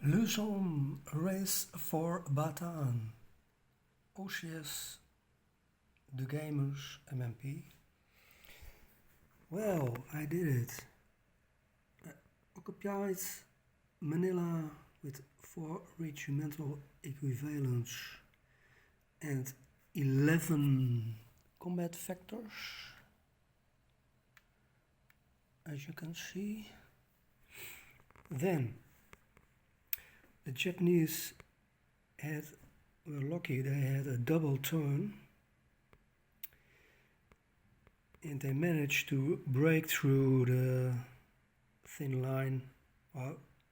Luzon, race for Bataan. OCS, the gamers, MMP. Well, I did it. I occupied Manila with 4 regimental equivalents and 11 combat factors, as you can see. Then the Japanese were lucky, they had a double turn and they managed to break through the thin line,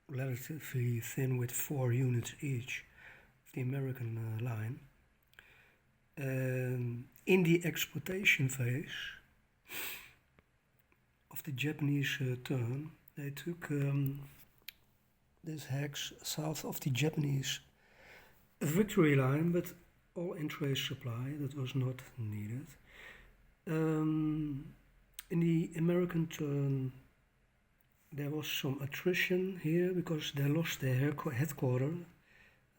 relatively thin, with 4 units each of the American line. In the exploitation phase of the Japanese turn, they took this hex south of the Japanese victory line, but all in-trace supply, that was not needed. In the American turn, there was some attrition here because they lost their headquarters.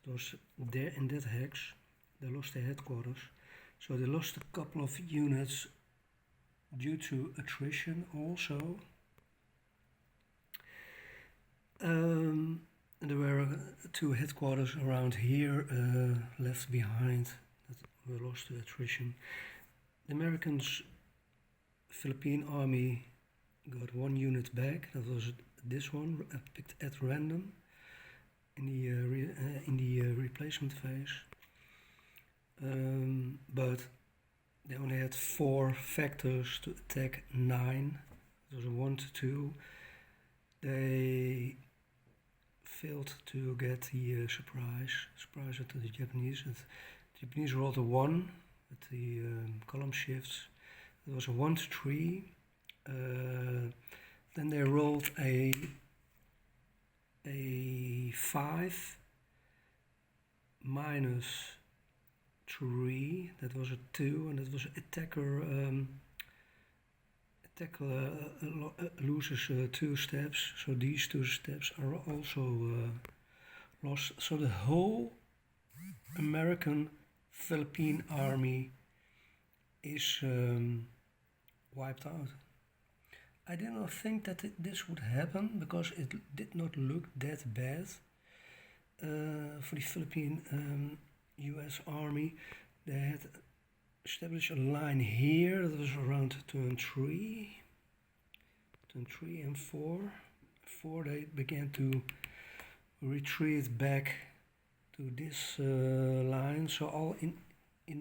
It was there in that hex. They lost their headquarters. So they lost a couple of units due to attrition also. There were 2 headquarters around here left behind that were lost to attrition. The Americans, Philippine Army, got 1 unit back. That was this one, picked at random in the replacement phase. But they only had 4 factors to attack 9. It was a 1 to 2. They failed to get the surprise to the Japanese. The Japanese rolled a 1 with the column shifts. It was a 1 to 3. Then they rolled a 5 minus 3. That was a 2, and that was attacker. Attacker loses 2 steps, so these 2 steps are also lost. So the whole American Philippine Army is wiped out. I did not think that this would happen because it did not look that bad for the Philippine US Army. They had established a line here that was around turn 3 and 4. 4 they began to retreat back to this line, so all in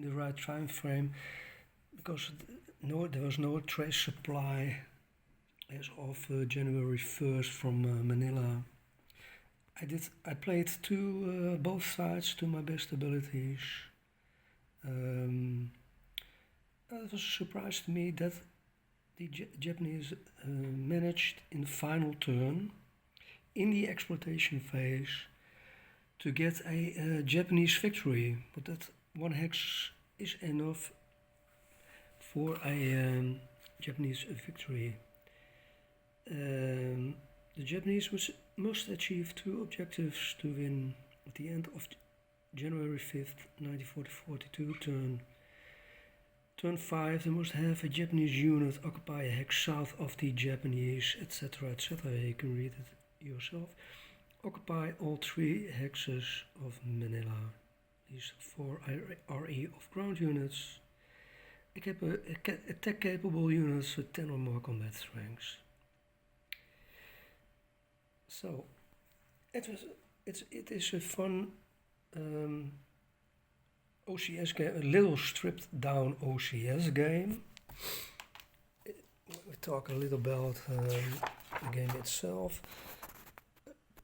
the right time frame, because there was no trace supply as of January 1st from Manila. I played both sides to my best abilities. It was a surprise to me that the Japanese managed in the final turn, in the exploitation phase, to get a Japanese victory. But that 1 hex is enough for a Japanese victory. The Japanese must achieve 2 objectives to win. At the end of January 5th, 1942 turn 5, they must have a Japanese unit occupy a hex south of the Japanese, etc., etc. You can read it yourself. Occupy all 3 hexes of Manila. These 4 RE of ground units. Attack capable units with 10 or more combat strengths. So it is a fun OCS game, a little stripped down OCS game. We talk a little about the game itself.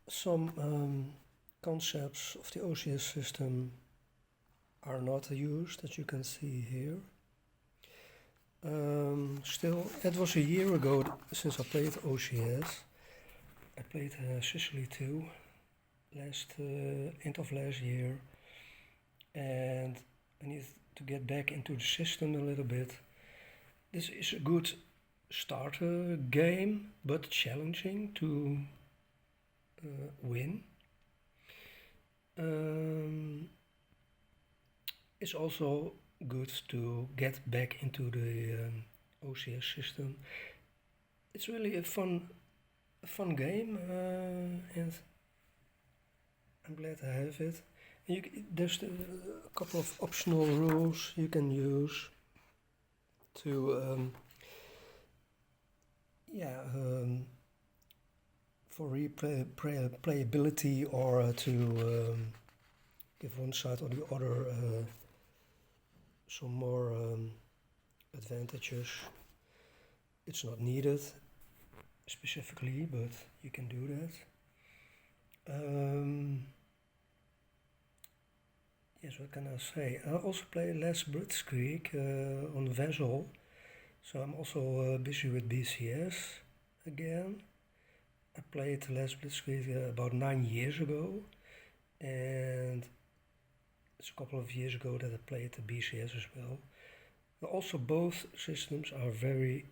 Some concepts of the OCS system are not used, as you can see here. Still, it was a year ago since I played OCS. I played Sicily 2 end of last year, and I need to get back into the system a little bit. This is a good starter game, but challenging to win. Um, it's also good to get back into the OCS system. It's really a fun game, and I'm glad I have it. And there's a couple of optional rules you can use to, for replayability, or to give one side or the other some more advantages. It's not needed specifically, but you can do that. Yes, what can I say? I also play last Blitzkrieg on Vessel, so I'm also busy with BCS again. I played last Blitzkrieg about 9 years ago, and it's a couple of years ago that I played the BCS as well. Also, both systems are very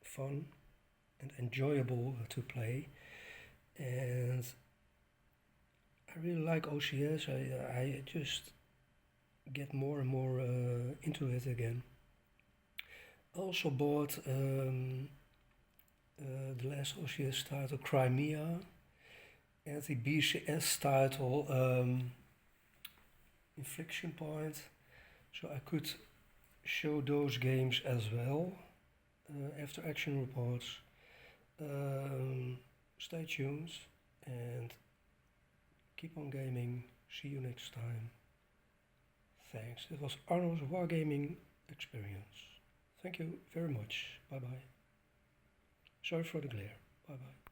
fun and enjoyable to play, and I really like OCS. I just get more and more into it again. I also bought the last OCS title, Crimea, and the BCS title, Infliction Point, so I could show those games as well after action reports. Stay tuned and keep on gaming. See you next time. Thanks. It was Arno's Wargaming Experience. Thank you very much. Bye bye. Sorry for the glare. Bye bye.